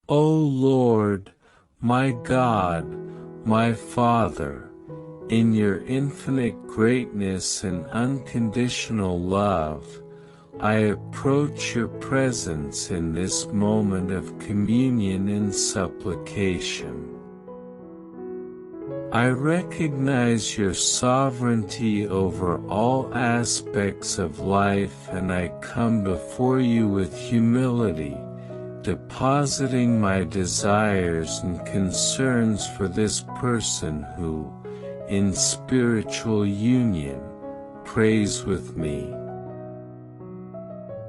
O Lord, my God, my Father, in your infinite greatness and unconditional love, I approach your presence in this moment of communion and supplication. I recognize your sovereignty over all aspects of life, and I come before you with humility, depositing my desires and concerns for this person who, in spiritual union, prays with me.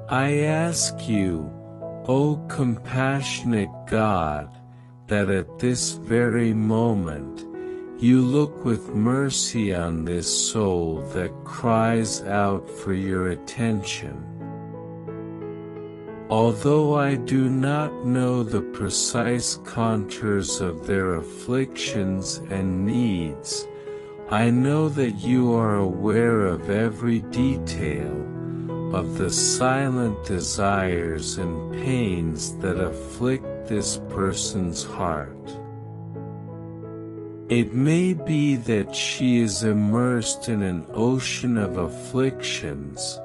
I ask you, O compassionate God, that at this very moment, you look with mercy on this soul that cries out for your attention. Although I do not know the precise contours of their afflictions and needs, I know that you are aware of every detail of the silent desires and pains that afflict this person's heart. It may be that she is immersed in an ocean of afflictions,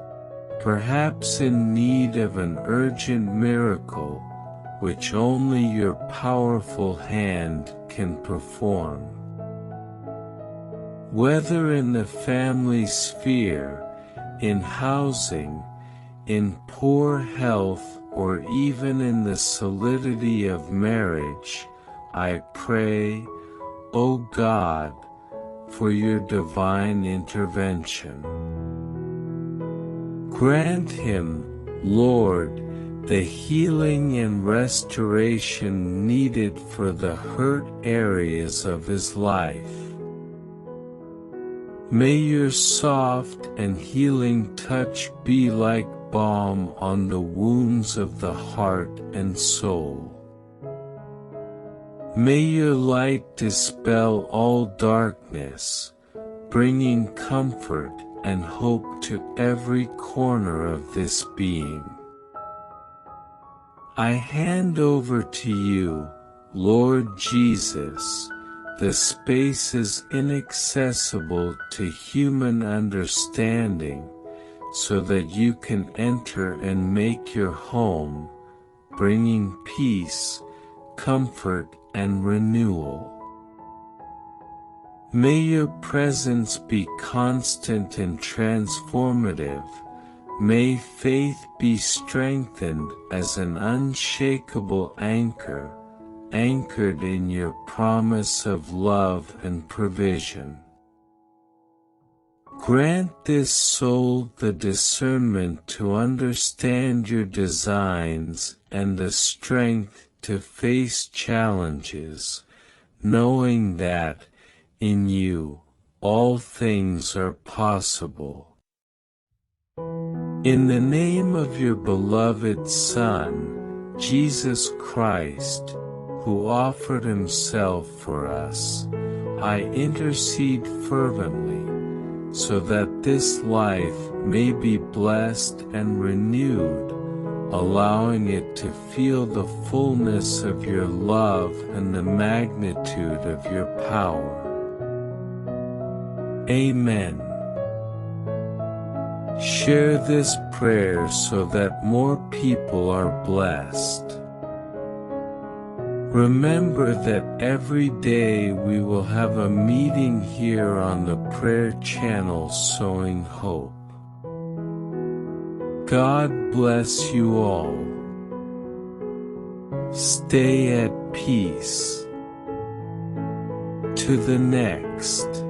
perhaps in need of an urgent miracle, which only your powerful hand can perform. Whether in the family sphere, in housing, in poor health, or even in the solidity of marriage, I pray, O God, for your divine intervention. Grant him, Lord, the healing and restoration needed for the hurt areas of his life. May your soft and healing touch be like balm on the wounds of the heart and soul. May your light dispel all darkness, bringing comfort and hope to every corner of this being. I hand over to you, Lord Jesus, the spaces inaccessible to human understanding, so that you can enter and make your home, bringing peace, comfort, and renewal. May your presence be constant and transformative. May faith be strengthened as an unshakable anchor, anchored in your promise of love and provision. Grant this soul the discernment to understand your designs and the strength to face challenges, knowing that, in you, all things are possible. In the name of your beloved Son, Jesus Christ, who offered himself for us, I intercede fervently, so that this life may be blessed and renewed, allowing it to feel the fullness of your love and the magnitude of your power. Amen. Share this prayer so that more people are blessed. Remember that every day we will have a meeting here on the prayer channel Sowing Hope. God bless you all. Stay at peace. To the next.